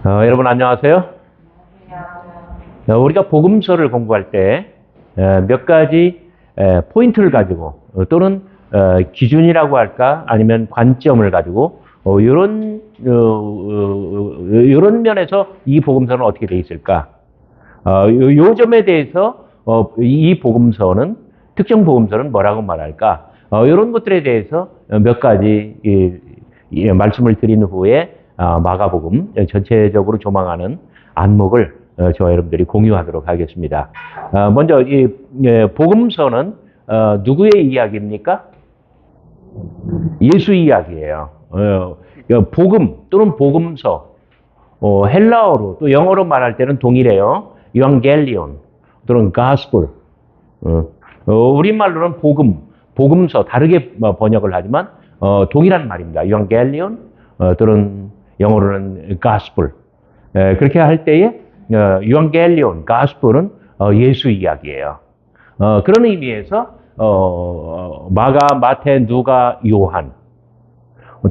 여러분 안녕하세요. 우리가 복음서를 공부할 때 몇 가지 포인트를 가지고 또는 기준이라고 할까 아니면 관점을 가지고 이런 면에서 이 복음서는 어떻게 돼 있을까? 요 점에 대해서 이 복음서는 특정 복음서는 뭐라고 말할까? 이런 것들에 대해서 몇 가지 말씀을 드린 후에 마가복음 전체적으로 조망하는 안목을 저와 여러분들이 공유하도록 하겠습니다. 먼저 이 복음서는 누구의 이야기입니까? 예수 이야기예요. 복음 또는 복음서, 헬라어로 또 영어로 말할 때는 동일해요. 이완겔리온 또는 가스폴. 우리말로는 복음, 복음서 다르게 번역을 하지만 동일한 말입니다. 이완겔리온 또는 영어로는 가스폴. 그렇게 할 때에 이완겔리온, 가스폴은 예수 이야기예요. 그런 의미에서 마가, 마태, 누가, 요한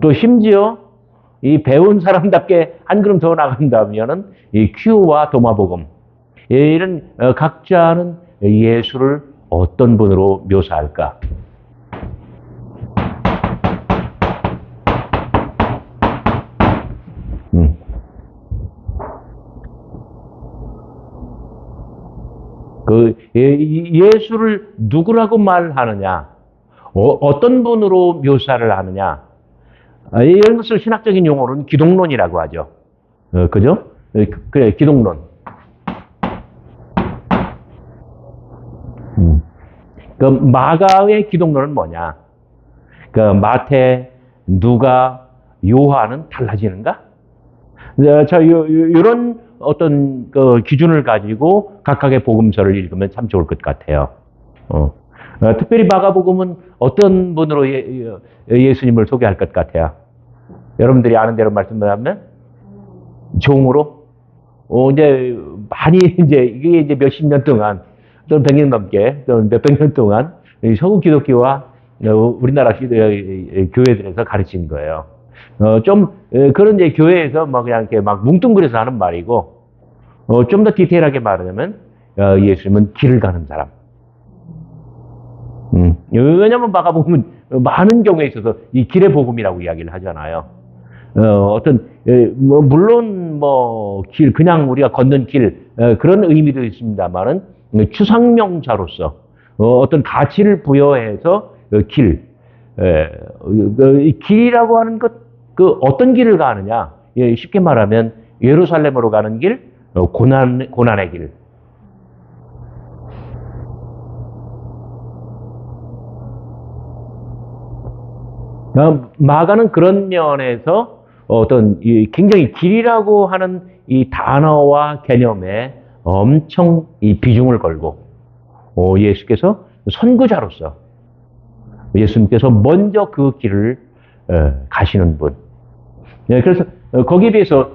또 심지어 이 배운 사람답게 한 걸음 더 나간다면은 이 큐와 도마복음 이런 각자는 예수를 어떤 분으로 묘사할까? 그 예수를 누구라고 말하느냐, 어떤 분으로 묘사를 하느냐, 이런 것을 신학적인 용어로는 기독론이라고 하죠. 그죠? 그래, 기독론. 그 마가의 기독론은 뭐냐? 그 마태, 누가, 요한은 달라지는가? 자, 이런 어떤 그 기준을 가지고 각각의 복음서를 읽으면 참 좋을 것 같아요. 특별히 마가복음은 어떤 분으로 예수님을 소개할 것 같아요? 여러분들이 아는 대로 말씀드리면 종으로 이제 많이 이게 이제 몇십 년 동안 또는 100년 넘게 또는 몇백 년 동안 서구 기독교와 우리나라 교회들에서 가르친 거예요. 좀 그런 이제 교회에서 뭐 그냥 이렇게 막 뭉뚱그려서 하는 말이고 좀 더 디테일하게 말하자면 예수님은 길을 가는 사람. 왜냐하면 마가복음은 많은 경우에 있어서 이 길의 복음이라고 이야기를 하잖아요. 물론 길 그냥 우리가 걷는 길 그런 의미도 있습니다만은 추상명사로서 어떤 가치를 부여해서 길, 길이라고 하는 것, 그 어떤 길을 가느냐? 쉽게 말하면 예루살렘으로 가는 길, 고난의 길. 마가는 그런 면에서 어떤 굉장히 길이라고 하는 이 단어와 개념에 엄청 이 비중을 걸고 예수께서 선구자로서 예수님께서 먼저 그 길을 가시는 분. 그래서 거기에 비해서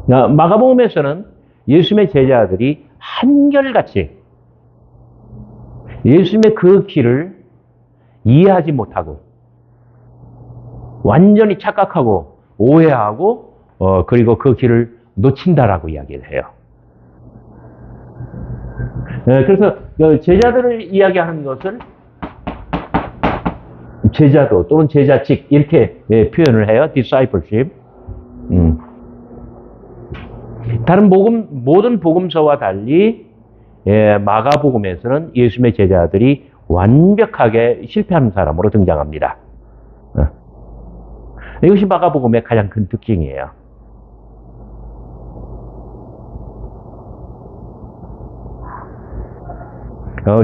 마가복음에서는 예수님의 제자들이 한결같이 예수님의 그 길을 이해하지 못하고 완전히 착각하고 오해하고 그리고 그 길을 놓친다라고 이야기를 해요. 그래서 제자들을 이야기하는 것을 제자도 또는 제자직 이렇게 표현을 해요. discipleship. 다른 모든 복음서와 달리 마가복음에서는 예수님의 제자들이 완벽하게 실패한 사람으로 등장합니다. 이것이 마가복음의 가장 큰 특징이에요.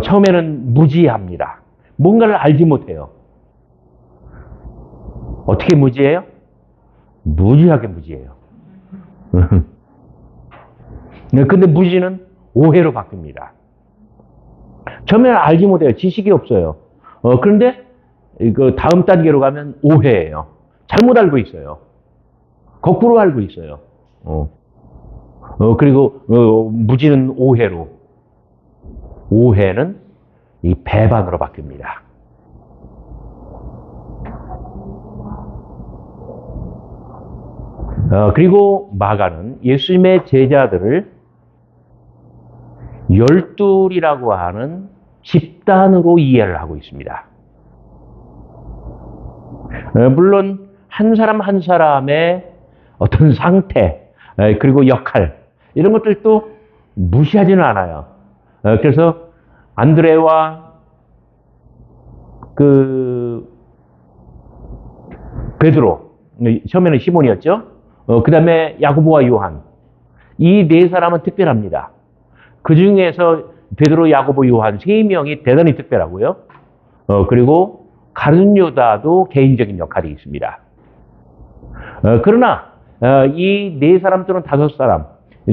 처음에는 무지합니다. 뭔가를 알지 못해요. 어떻게 무지해요? 무지하게 무지해요. 근데 무지는 오해로 바뀝니다. 처음에는 알지 못해요. 지식이 없어요. 그런데 그 다음 단계로 가면 오해예요. 잘못 알고 있어요. 거꾸로 알고 있어요. 그리고 무지는 오해로. 오해는 이 배반으로 바뀝니다. 그리고 마가는 예수님의 제자들을 열둘이라고 하는 집단으로 이해를 하고 있습니다. 물론 한 사람 한 사람의 어떤 상태 그리고 역할 이런 것들도 무시하지는 않아요. 그래서 안드레와 베드로, 처음에는 시몬이었죠. 그 다음에 야고보와 요한, 이 네 사람은 특별합니다. 그 중에서 베드로, 야고보, 요한 세 명이 대단히 특별하고요. 그리고 가룟 유다도 개인적인 역할이 있습니다. 그러나 이 네 사람 또는 다섯 사람,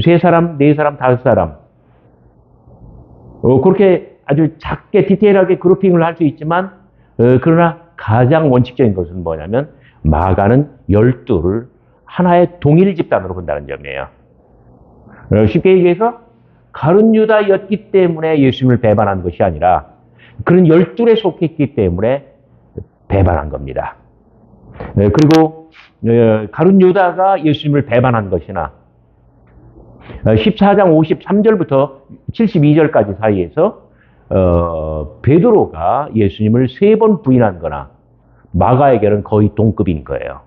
세 사람, 네 사람, 다섯 사람 그렇게 아주 작게 디테일하게 그룹핑을 할 수 있지만 그러나 가장 원칙적인 것은 뭐냐면 마가는 12를 하나의 동일 집단으로 본다는 점이에요. 쉽게 얘기해서 가룟 유다였기 때문에 예수님을 배반한 것이 아니라 그런 12에 속했기 때문에 배반한 겁니다. 그리고 가룟 유다가 예수님을 배반한 것이나 14장 53절부터 72절까지 사이에서 베드로가 예수님을 3번 부인한 거나 마가에게는 거의 동급인 거예요.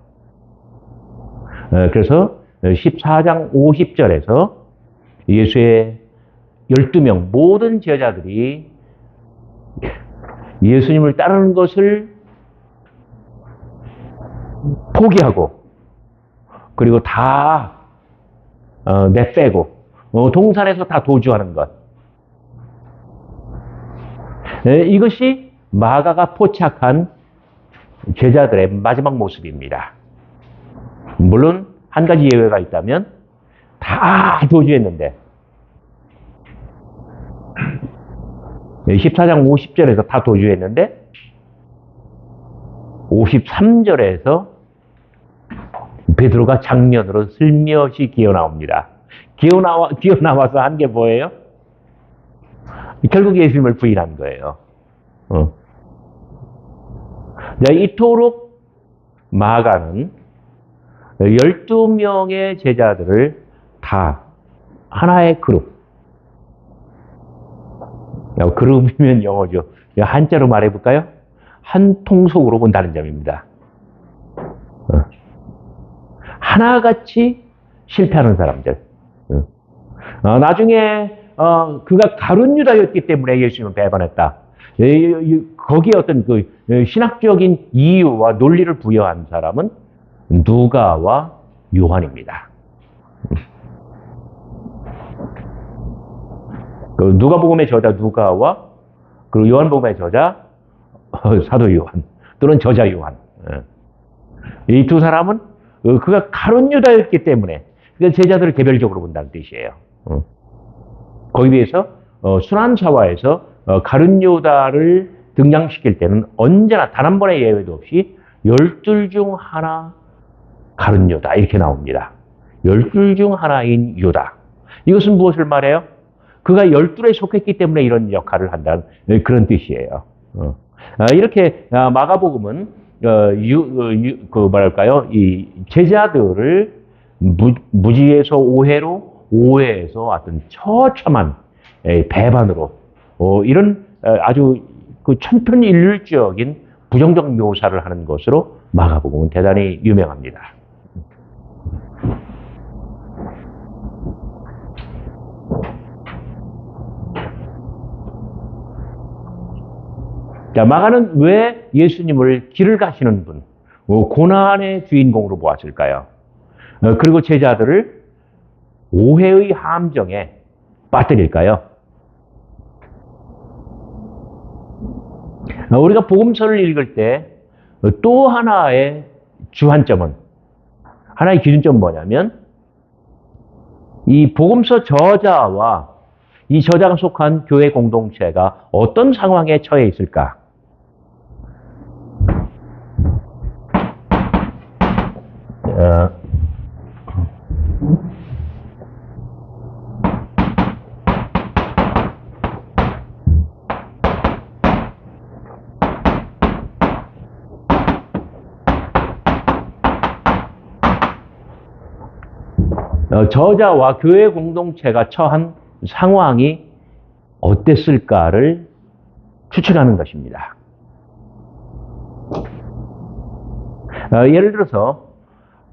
그래서 14장 50절에서 예수의 12명 모든 제자들이 예수님을 따르는 것을 포기하고 그리고 다 내빼고 동산에서 다 도주하는 것. 이것이 마가가 포착한 제자들의 마지막 모습입니다. 물론 한 가지 예외가 있다면 다 도주했는데 14장 50절에서 다 도주했는데 53절에서 베드로가 장면으로 슬며시 기어나옵니다. 기어나와서 한 게 뭐예요? 결국 예수님을 부인한 거예요. 이토록 마가는 12명의 제자들을 다 하나의 그룹. 그룹이면 영어죠. 한자로 말해볼까요? 한 통속으로 본다는 점입니다. 하나같이 실패하는 사람들. 나중에 그가 가룟 유다였기 때문에 예수님을 배반했다. 거기에 어떤 그 신학적인 이유와 논리를 부여한 사람은 누가와 요한입니다. 누가복음의 저자 누가와 그리고 요한복음의 저자 사도 요한 또는 저자 요한. 이 두 사람은 그가 가룟 유다였기 때문에 제자들을 개별적으로 본다는 뜻이에요. 거기에 비해서 순환사화에서 가룟 유다를 등장시킬 때는 언제나 단 한 번의 예외도 없이 12 중 하나 가룟 유다 이렇게 나옵니다. 12 중 하나인 유다. 이것은 무엇을 말해요? 그가 12에 속했기 때문에 이런 역할을 한다는 그런 뜻이에요. 이렇게 마가복음은 이 제자들을 무지에서 오해로, 오해에서 어떤 처참한 배반으로 이런 아주 그 천편일률적인 부정적 묘사를 하는 것으로 마가복음은 대단히 유명합니다. 자, 마가는 왜 예수님을 길을 가시는 분, 고난의 주인공으로 보았을까요? 그리고 제자들을 오해의 함정에 빠뜨릴까요? 우리가 복음서를 읽을 때 또 하나의 주안점은, 하나의 기준점은 뭐냐면 이 복음서 저자와 이 저자가 속한 교회 공동체가 어떤 상황에 처해 있을까? 저자와 교회 공동체가 처한 상황이 어땠을까를 추측하는 것입니다. 예를 들어서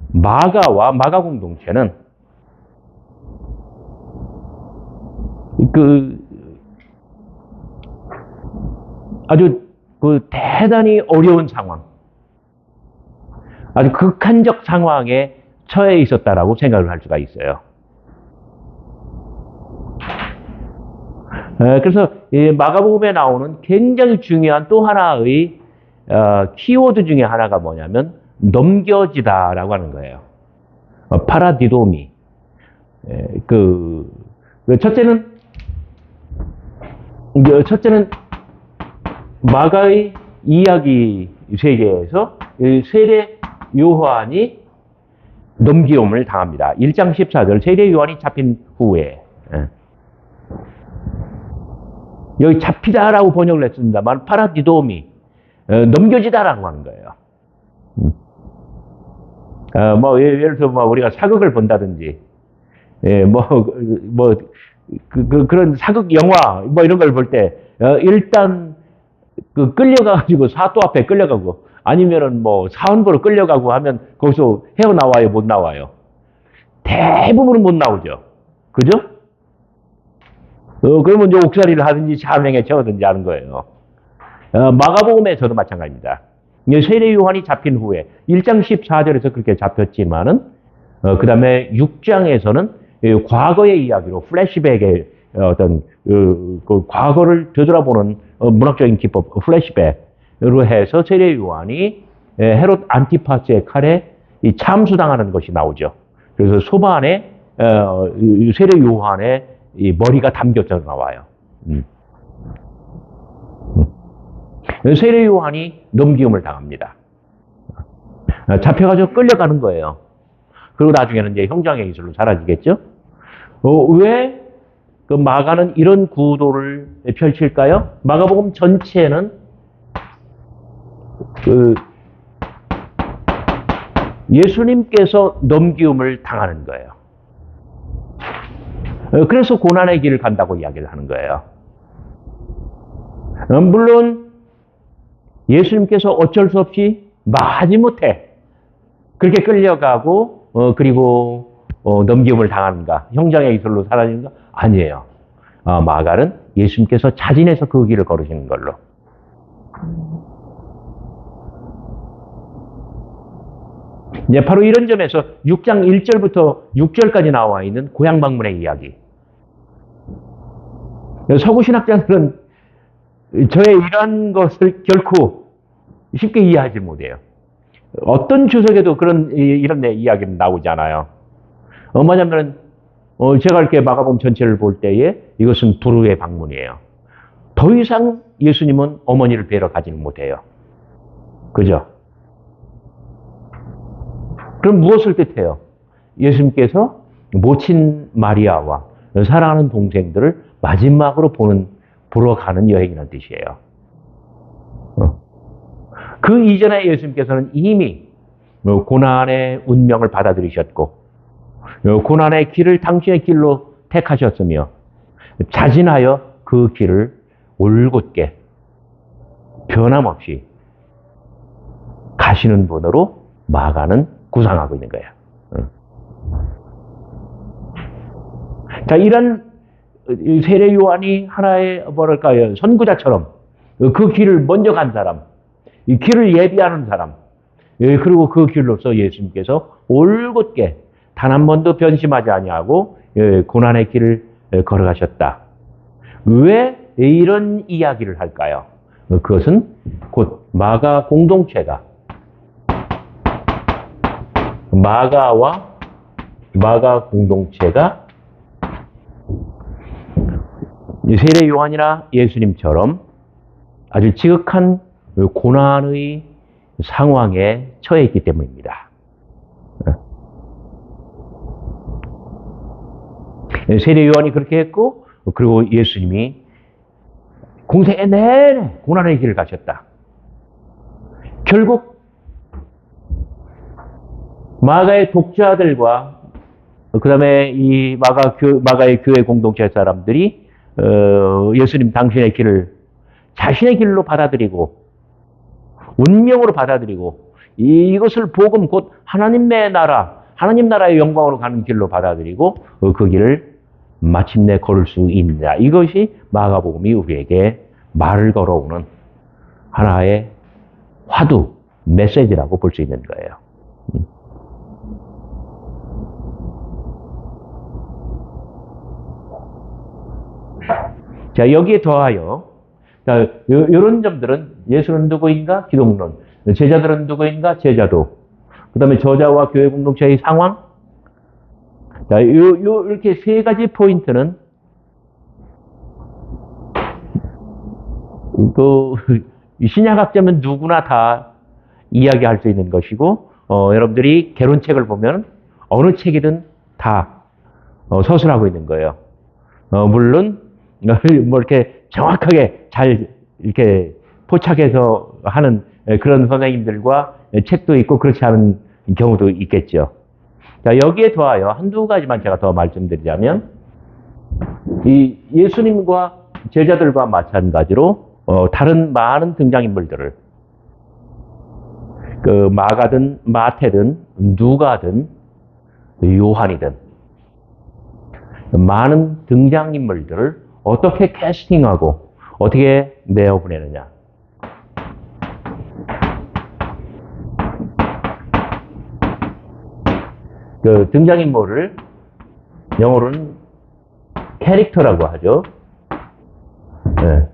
마가와 마가 공동체는 아주 대단히 어려운 상황, 아주 극한적 상황에 처해 있었다라고 생각을 할 수가 있어요. 그래서 마가복음에 나오는 굉장히 중요한 또 하나의 키워드 중에 하나가 뭐냐면 넘겨지다라고 하는 거예요. 파라디도미. 첫째는 마가의 이야기 세계에서 세례 요한이 넘기움을 당합니다. 1장 14절 세례 요한이 잡힌 후에 여기 잡히다라고 번역을 했습니다만 파라디도미 넘겨지다라고 하는 거예요. 예를 들어 우리가 사극을 본다든지 그런 사극 영화 이런 걸 볼 때 일단 끌려가가지고 사또 앞에 끌려가고 아니면은 사원부로 끌려가고 하면 거기서 헤어나와요, 못 나와요? 대부분은 못 나오죠. 그죠? 그러면 이제 옥살이를 하든지 사명에 채우든지 하는 거예요. 마가복음에서도 마찬가지입니다. 세례 요한이 잡힌 후에 1장 14절에서 그렇게 잡혔지만은 그 다음에 6장에서는 과거의 이야기로 플래시백의 어떤 그 과거를 되돌아보는 문학적인 기법 플래시백으로 해서 세례 요한이 헤롯 안티파스의 칼에 참수당하는 것이 나오죠. 그래서 소반에 세례 요한의 이 머리가 담겨져 나와요. 세례 요한이 넘기움을 당합니다. 잡혀가지고 끌려가는 거예요. 그리고 나중에는 이제 형장의 기술로 사라지겠죠? 왜 그 마가는 이런 구도를 펼칠까요? 마가복음 전체는 예수님께서 넘기움을 당하는 거예요. 그래서 고난의 길을 간다고 이야기를 하는 거예요. 물론 예수님께서 어쩔 수 없이 마지못해 그렇게 끌려가고 그리고 넘기움을 당하는가, 형장의 기술로 사라지는가? 아니에요. 마가는 예수님께서 자진해서 그 길을 걸으시는 걸로. 이제 바로 이런 점에서 6장 1절부터 6절까지 나와 있는 고향 방문의 이야기. 서구 신학자들은 저의 이런 것을 결코 쉽게 이해하지 못해요. 어떤 주석에도 이런 이야기는 나오지 않아요. 뭐냐면, 제가 이렇게 마가복음 전체를 볼 때에 이것은 불후의 방문이에요. 더 이상 예수님은 어머니를 뵈러 가지는 못해요. 그죠? 그럼 무엇을 뜻해요? 예수님께서 모친 마리아와 사랑하는 동생들을 마지막으로 보러 가는 여행이라는 뜻이에요. 그 이전에 예수님께서는 이미 고난의 운명을 받아들이셨고 고난의 길을 당신의 길로 택하셨으며 자진하여 그 길을 올곧게 변함없이 가시는 분으로 마가는 구상하고 있는 거예요. 자, 이런 세례 요한이 하나의 선구자처럼 그 길을 먼저 간 사람, 이 길을 예비하는 사람, 그리고 그 길로서 예수님께서 올곧게 단 한 번도 변심하지 아니하고 고난의 길을 걸어가셨다. 왜 이런 이야기를 할까요? 그것은 곧 마가 공동체가 마가 공동체가 세례 요한이나 예수님처럼 아주 지극한 고난의 상황에 처해 있기 때문입니다. 세례 요한이 그렇게 했고, 그리고 예수님이 공생애 내내 고난의 길을 가셨다. 결국 마가의 독자들과 그다음에 이 마가의 교회 공동체 사람들이 예수님 당신의 길을 자신의 길로 받아들이고 운명으로 받아들이고 이것을 복음 곧 하나님의 나라, 하나님 나라의 영광으로 가는 길로 받아들이고 그 길을 마침내 걸을 수 있느냐. 이것이 마가복음이 우리에게 말을 걸어오는 하나의 화두, 메시지라고 볼 수 있는 거예요. 자, 여기에 더하여, 자, 이런 점들은 예수는 누구인가? 기독론. 제자들은 누구인가? 제자도. 그 다음에 저자와 교회 공동체의 상황. 자, 이렇게 세 가지 포인트는 신약학자면 누구나 다 이야기할 수 있는 것이고, 여러분들이 개론책을 보면 어느 책이든 다 서술하고 있는 거예요. 물론 뭐 이렇게 정확하게 잘 이렇게 포착해서 하는 그런 선생님들과 책도 있고 그렇지 않은 경우도 있겠죠. 자, 여기에 더하여 한두 가지만 제가 더 말씀드리자면 이 예수님과 제자들과 마찬가지로 다른 많은 등장인물들을 그 마가든 마태든 누가든 요한이든 많은 등장인물들을 어떻게 캐스팅하고 어떻게 내어보내느냐. 그 등장인물을 영어로는 캐릭터라고 하죠. 네.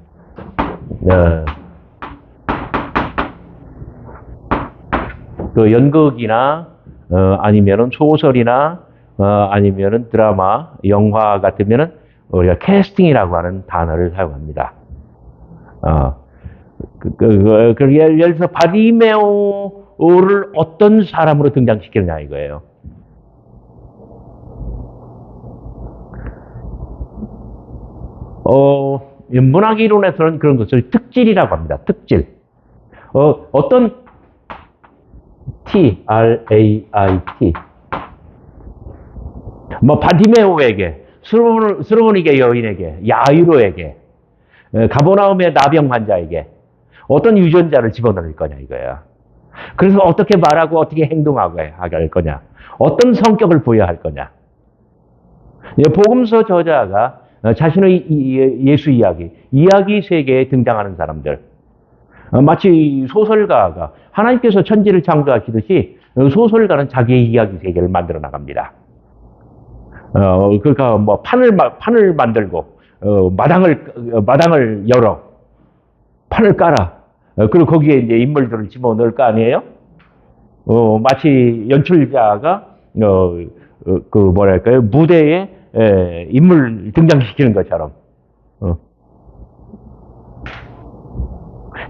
그 연극이나 아니면은 소설이나 아니면은 드라마, 영화 같으면은 우리가 캐스팅이라고 하는 단어를 사용합니다. 예를 들어서 바디메오를 어떤 사람으로 등장시키느냐 이거예요. 문학 이론에서는 그런 것을 특질이라고 합니다. 특질. 어떤 T-R-A-I-T. 뭐 바디메오에게, 스로보니게 여인에게, 야이로에게, 가버나움의 나병 환자에게 어떤 유전자를 집어넣을 거냐 이거야. 그래서 어떻게 말하고 어떻게 행동하고 할 거냐. 어떤 성격을 보여야 할 거냐. 복음서 저자가 자신의 예수 이야기 세계에 등장하는 사람들. 마치 소설가가 하나님께서 천지를 창조하시듯이 소설가는 자기의 이야기 세계를 만들어 나갑니다. 그러니까 뭐 판을 만들고 마당을 열어 판을 깔아 그리고 거기에 이제 인물들을 집어넣을 거 아니에요? 마치 연출자가 그 뭐랄까요 무대에 인물 등장시키는 것처럼.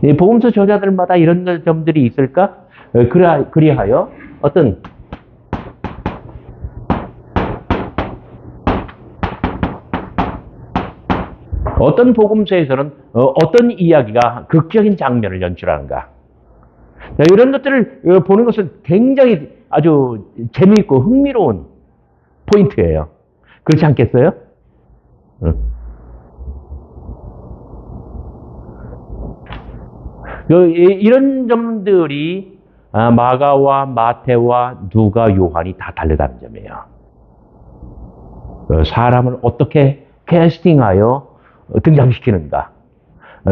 이 복음서 저자들마다 이런 점들이 있을까? 그리하여 어떤 복음서에서는 어떤 이야기가 극적인 장면을 연출하는가. 이런 것들을 보는 것은 굉장히 아주 재미있고 흥미로운 포인트예요. 그렇지 않겠어요? 이런 점들이 마가와 마태와 누가 요한이 다 다르다는 점이에요. 사람을 어떻게 캐스팅하여 등장시키는가.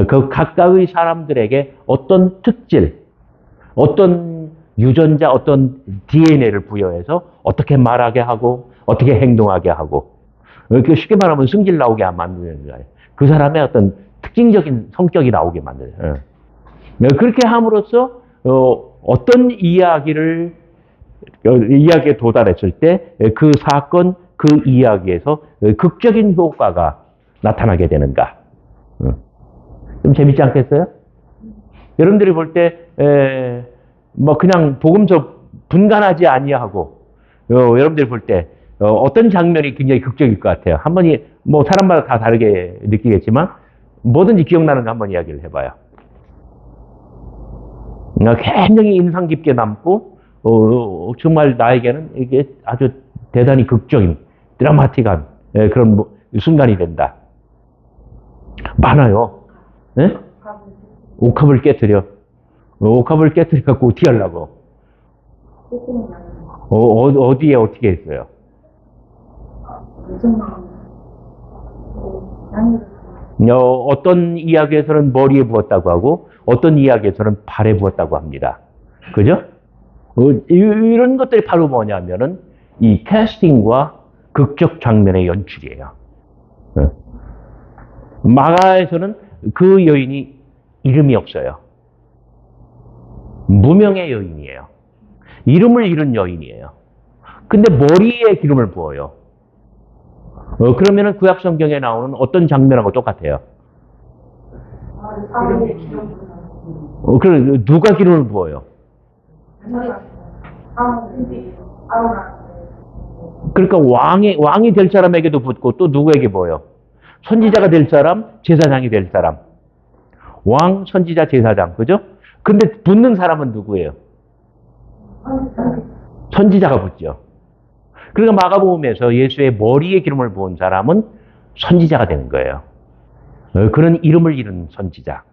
그 각각의 사람들에게 어떤 특질, 어떤 유전자, 어떤 DNA를 부여해서 어떻게 말하게 하고 어떻게 행동하게 하고 쉽게 말하면 승질 나오게 만드는 거예요. 그 사람의 어떤 특징적인 성격이 나오게 만드는 거예요. 그렇게 함으로써 어떤 이야기에 도달했을 때 그 사건, 그 이야기에서 극적인 효과가 나타나게 되는가. 좀 재밌지 않겠어요? 여러분들이 볼 때 뭐 그냥 복음서 분간하지 아니하고 여러분들이 볼 때 어떤 장면이 굉장히 극적일 것 같아요. 한번 뭐 사람마다 다 다르게 느끼겠지만 뭐든지 기억나는 거 한번 이야기를 해봐요. 굉장히 인상 깊게 남고 정말 나에게는 이게 아주 대단히 극적인, 드라마틱한 그런 순간이 된다. 많아요. 예? 옥합을 깨뜨려. 옥합을 깨뜨려갖고 어떻게 하려고? 어디에 어떻게 했어요? 어떤 이야기에서는 머리에 부었다고 하고 어떤 이야기에서는 발에 부었다고 합니다. 그죠? 이런 것들이 바로 뭐냐면은 이 캐스팅과 극적 장면의 연출이에요. 마가에서는 그 여인이 이름이 없어요. 무명의 여인이에요. 이름을 잃은 여인이에요. 근데 머리에 기름을 부어요. 그러면은 구약 성경에 나오는 어떤 장면하고 똑같아요. 그래 누가 기름을 부어요? 그러니까 왕이 될 사람에게도 붓고 또 누구에게 부어요? 선지자가 될 사람, 제사장이 될 사람. 왕, 선지자, 제사장, 그죠? 근데 붓는 사람은 누구예요? 선지자가 붓죠. 그러니까 마가복음에서 예수의 머리에 기름을 부은 사람은 선지자가 되는 거예요. 그런 이름을 잃은 선지자.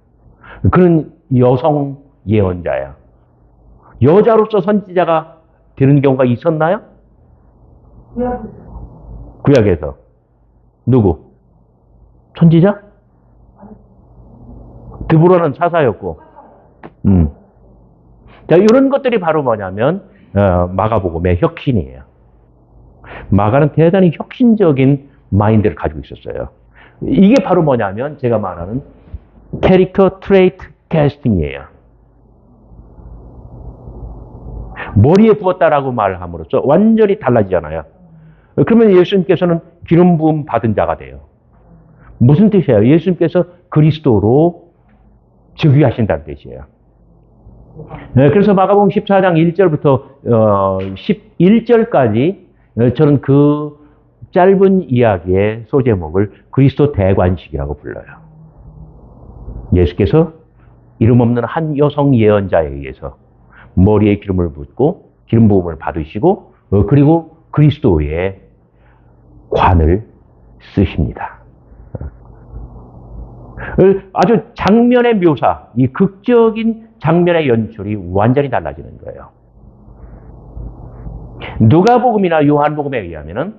그런 여성 예언자야. 여자로서 선지자가 되는 경우가 있었나요? 구약에서. 누구? 선지자? 드보라는 사사였고. 자, 이런 것들이 바로 뭐냐면 마가복음의 혁신이에요. 마가는 대단히 혁신적인 마인드를 가지고 있었어요. 이게 바로 뭐냐면 제가 말하는 캐릭터 트레이트 캐스팅이에요. 머리에 부었다라고 말함으로써 완전히 달라지잖아요. 그러면 예수님께서는 기름 부음 받은 자가 돼요. 무슨 뜻이에요? 예수님께서 그리스도로 즉위하신다는 뜻이에요. 네, 그래서 마가복음 14장 1절부터 11절까지 저는 그 짧은 이야기의 소제목을 그리스도 대관식이라고 불러요. 예수께서 이름 없는 한 여성 예언자에 의해서 머리에 기름을 붓고 기름 부음을 받으시고 그리고 그리스도의 관을 쓰십니다. 아주 장면의 묘사, 이 극적인 장면의 연출이 완전히 달라지는 거예요. 누가복음이나 요한복음에 의하면은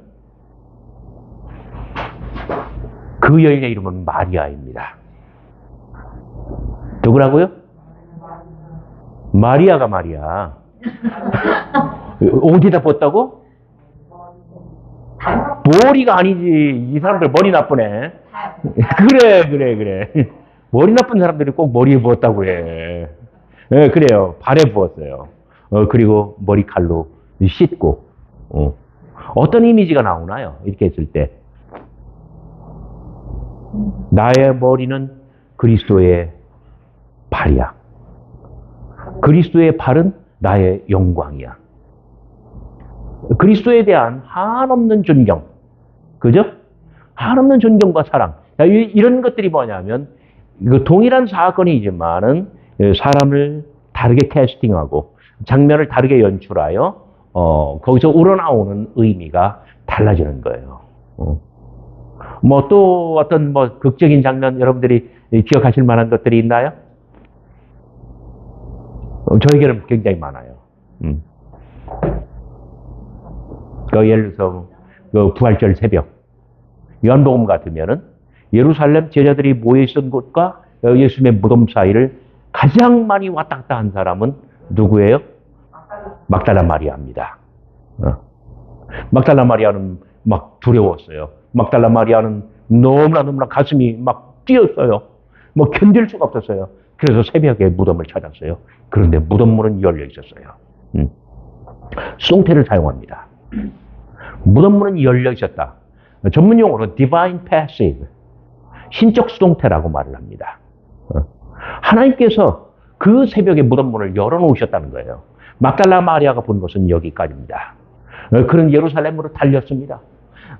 그 여인의 이름은 마리아입니다. 누구라고요? 마리아가 말이야. 어디다 붓다고? 머리가 아니지. 이 사람들 머리 나쁘네. 그래. 머리 나쁜 사람들이 꼭 머리에 부었다고 해. 네, 그래요. 발에 부었어요. 그리고 머리칼로 씻고. 어떤 이미지가 나오나요? 이렇게 했을 때. 나의 머리는 그리스도의 발이야. 그리스도의 발은 나의 영광이야. 그리스도에 대한 한없는 존경. 그죠? 한없는 존경과 사랑. 이런 것들이 뭐냐면, 동일한 사건이지만은 사람을 다르게 캐스팅하고 장면을 다르게 연출하여 거기서 우러나오는 의미가 달라지는 거예요. 뭐 또 어떤 뭐 극적인 장면 여러분들이 기억하실 만한 것들이 있나요? 저에게는 굉장히 많아요. 예를 들어서 부활절 새벽 요한복음 같으면은 예루살렘 제자들이 모여 있던 곳과 예수님의 무덤 사이를 가장 많이 왔다 갔다 한 사람은 누구예요? 막달라 마리아입니다. 막달라 마리아는 막 두려웠어요. 막달라 마리아는 너무나 가슴이 막 뛰었어요. 뭐 견딜 수가 없었어요. 그래서 새벽에 무덤을 찾았어요. 그런데 무덤 문은 열려 있었어요. 수동태를 사용합니다. 무덤 문은 열려 있었다. 전문 용어로 divine passive, 신적 수동태라고 말을 합니다. 하나님께서 그 새벽에 무덤 문을 열어놓으셨다는 거예요. 막달라 마리아가 본 것은 여기까지입니다. 그는 예루살렘으로 달렸습니다.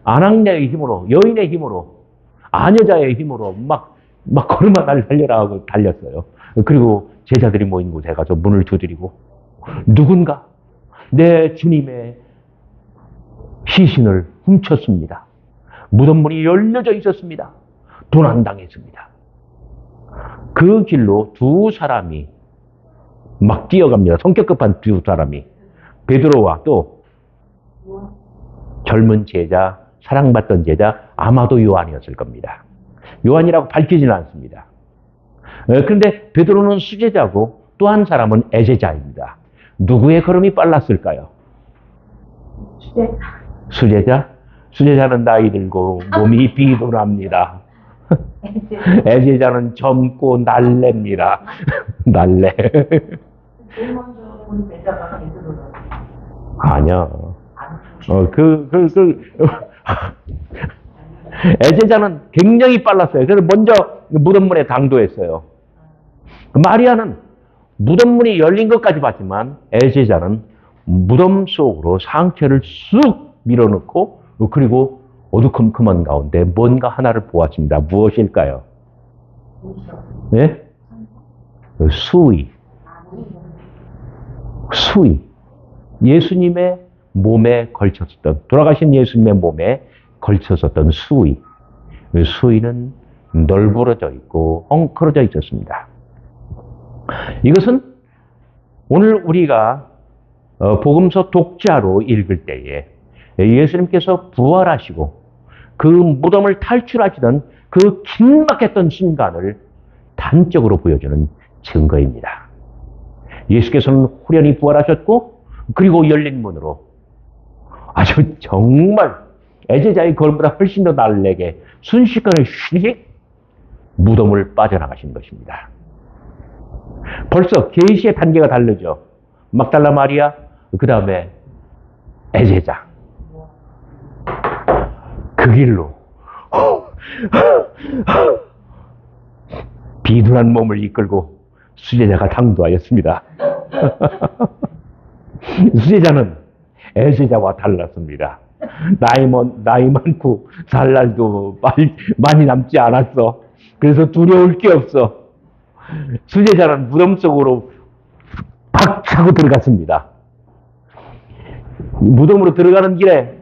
아낙네의 힘으로, 여인의 힘으로, 아녀자의 힘으로 막 걸음아 날 달려라 하고 달렸어요. 그리고 제자들이 모인 곳에 가서 문을 두드리고 누군가 내 주님의 시신을 훔쳤습니다. 무덤 문이 열려져 있었습니다. 도난당했습니다. 그 길로 두 사람이 막 뛰어갑니다. 성격 급한 두 사람이. 베드로와 또 젊은 제자, 사랑받던 제자, 아마도 요한이었을 겁니다. 요한이라고 밝히지는 않습니다. 그런데 베드로는 수제자고 또 한 사람은 애제자입니다. 누구의 걸음이 빨랐을까요? 수제자? 수제자는 나이 들고 몸이 비둔합니다. 애제자는 젊고 날래입니다. 날래. 아니야. 애제자는 굉장히 빨랐어요. 그래서 먼저 무덤문에 당도했어요. 마리아는 무덤문이 열린 것까지 봤지만 애제자는 무덤 속으로 상체를 쑥 밀어넣고 그리고 어두컴컴한 가운데 뭔가 하나를 보았습니다. 무엇일까요? 네? 수의. 수의. 예수님의 몸에 걸쳤었던, 돌아가신 예수님의 몸에 걸쳤었던 수의. 수의는 널브러져 있고 엉클어져 있었습니다. 이것은 오늘 우리가 복음서 독자로 읽을 때에 예수님께서 부활하시고 그 무덤을 탈출하시던 그 긴박했던 순간을 단적으로 보여주는 증거입니다. 예수께서는 후련히 부활하셨고 그리고 열린 문으로 아주 정말 애제자의 걸음보다 훨씬 더 날래게 순식간에 휘릭 무덤을 빠져나가신 것입니다. 벌써 계시의 단계가 다르죠. 막달라 마리아, 그 다음에 애제자. 그 길로 비둔한 몸을 이끌고 수제자가 당도하였습니다. 수제자는 애제자와 달랐습니다. 나이 많고 살 날도 많이 남지 않았어. 그래서 두려울 게 없어. 수제자는 무덤 속으로 팍 차고 들어갔습니다. 무덤으로 들어가는 길에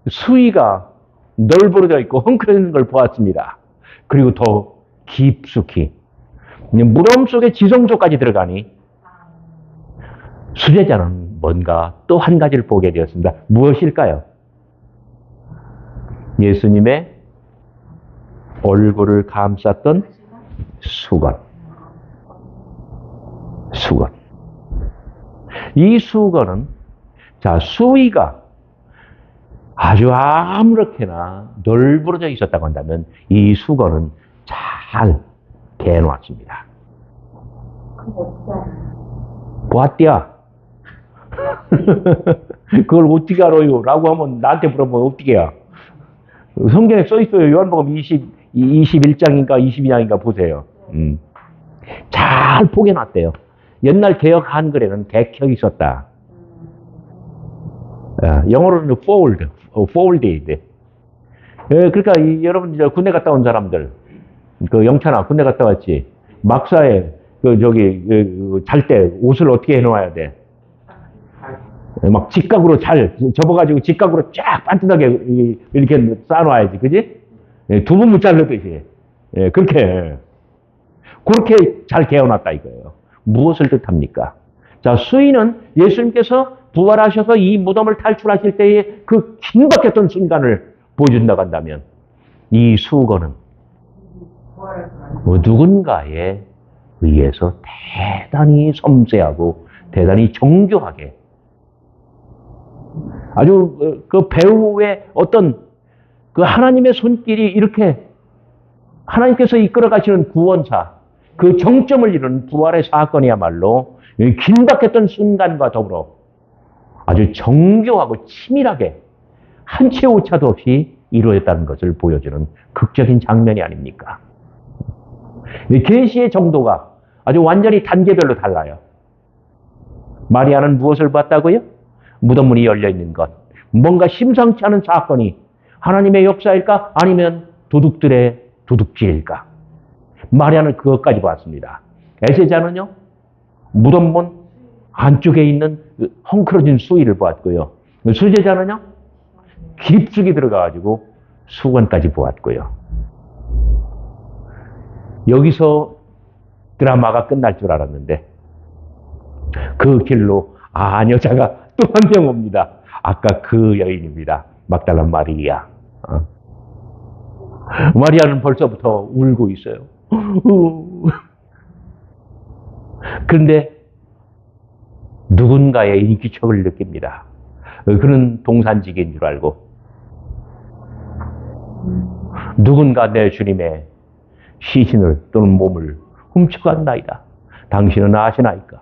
수위가 널브러져 있고 헝클어지는 걸 보았습니다. 그리고 더 깊숙이 무덤 속에 지성소까지 들어가니 수제자는 뭔가 또 한 가지를 보게 되었습니다. 무엇일까요? 예수님의 얼굴을 감쌌던 수건. 수건. 이 수건은, 자, 수위가 아주 아무렇게나 널브러져 있었다고 한다면 이 수건은 잘 개놓았습니다. 보았디야. 그걸 어떻게 알아요? 라고 하면 나한테 물어보면 어떻게 해요? 성경에 써 있어요. 요한복음 21장인가 22장인가 보세요. 잘 포개놨대요. 옛날 개역 한글에는 개켜이 있었다. 영어로는 folded. 그러니까 여러분 군대 갔다 온 사람들, 그 영찬아 군대 갔다 왔지. 막사에 잘 때 옷을 어떻게 해놓아야 돼? 막 직각으로 잘 접어가지고 직각으로 쫙 반듯하게 이렇게 쌓아놔야지, 그지? 두부 못 자르듯이. 그렇게 잘 개어놨다 이거예요. 무엇을 뜻합니까? 자, 수위는 예수님께서 부활하셔서 이 무덤을 탈출하실 때의 그 긴박했던 순간을 보여준다고 한다면 이 수건은 누군가에 의해서 대단히 섬세하고 대단히 정교하게 아주 그 배우의 어떤 그 하나님의 손길이 이렇게 하나님께서 이끌어 가시는 구원사, 그 정점을 이루는 부활의 사건이야말로 긴박했던 순간과 더불어 아주 정교하고 치밀하게 한 채 오차도 없이 이루어졌다는 것을 보여주는 극적인 장면이 아닙니까? 계시의 정도가 아주 완전히 단계별로 달라요. 마리아는 무엇을 봤다고요? 무덤문이 열려있는 것. 뭔가 심상치 않은 사건이 하나님의 역사일까? 아니면 도둑들의 도둑질일까? 마리아는 그것까지 봤습니다. 애제자는요, 무덤문 안쪽에 있는 헝클어진 수위를 보았고요. 수제자는요, 깊숙이 들어가가지고 수건까지 보았고요. 여기서 드라마가 끝날 줄 알았는데 그 길로 여자가 또 한 명 옵니다. 아까 그 여인입니다. 막달라 마리아. 마리아는 벌써부터 울고 있어요. 그런데 누군가의 인기척을 느낍니다. 그는 동산지기인 줄 알고 누군가 내 주님의 시신을 또는 몸을 훔쳐간나이다. 당신은 아시나이까?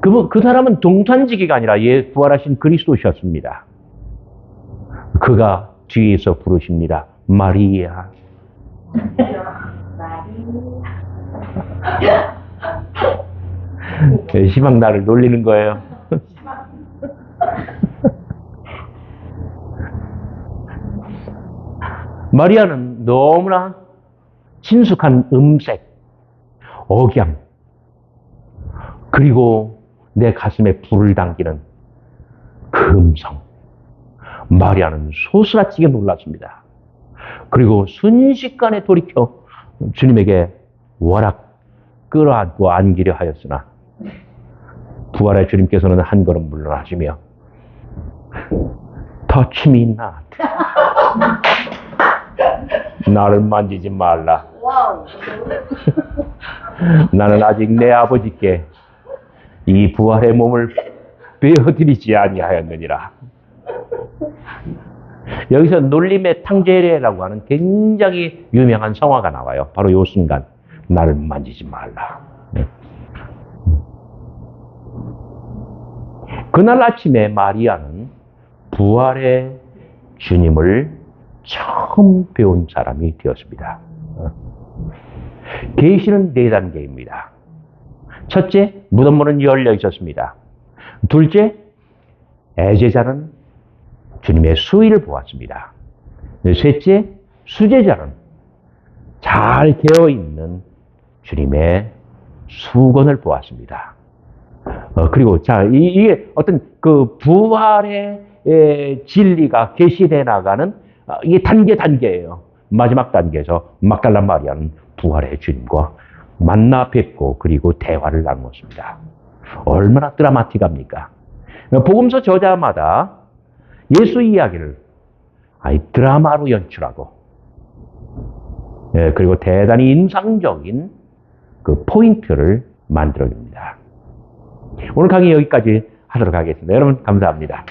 그 사람은 동산지기가 아니라 부활하신 그리스도셨습니다. 그가 뒤에서 부르십니다. 마리아. 시방 나를 놀리는 거예요. 마리아는 너무나 친숙한 음색, 억양, 그리고 내 가슴에 불을 당기는 그 음성. 마리아는 소스라치게 놀랐습니다. 그리고 순식간에 돌이켜 주님에게 워락 끌어안고 안기려 하였으나 부활의 주님께서는 한 걸음 물러나시며 Touch me not. 나를 만지지 말라. 나는 아직 내 아버지께 이 부활의 몸을 베어드리지 아니하였느니라. 여기서 놀림의 탕제례라고 하는 굉장히 유명한 성화가 나와요. 바로 이 순간 나를 만지지 말라. 그날 아침에 마리아는 부활의 주님을 처음 배운 사람이 되었습니다. 계시는 4단계입니다. 첫째, 무덤문은 열려 있었습니다. 둘째, 애제자는 주님의 수의를 보았습니다. 셋째, 수제자는 잘 개어있는 주님의 수건을 보았습니다. 그리고 이게 어떤 그 부활의 진리가 계시돼 나가는 이게 단계예요. 마지막 단계에서 막달라 마리아는 부활의 주님과 만나 뵙고 그리고 대화를 나누었습니다. 얼마나 드라마틱합니까? 복음서 저자마다 예수 이야기를 드라마로 연출하고 그리고 대단히 인상적인 그 포인트를 만들어줍니다. 오늘 강의 여기까지 하도록 하겠습니다. 여러분 감사합니다.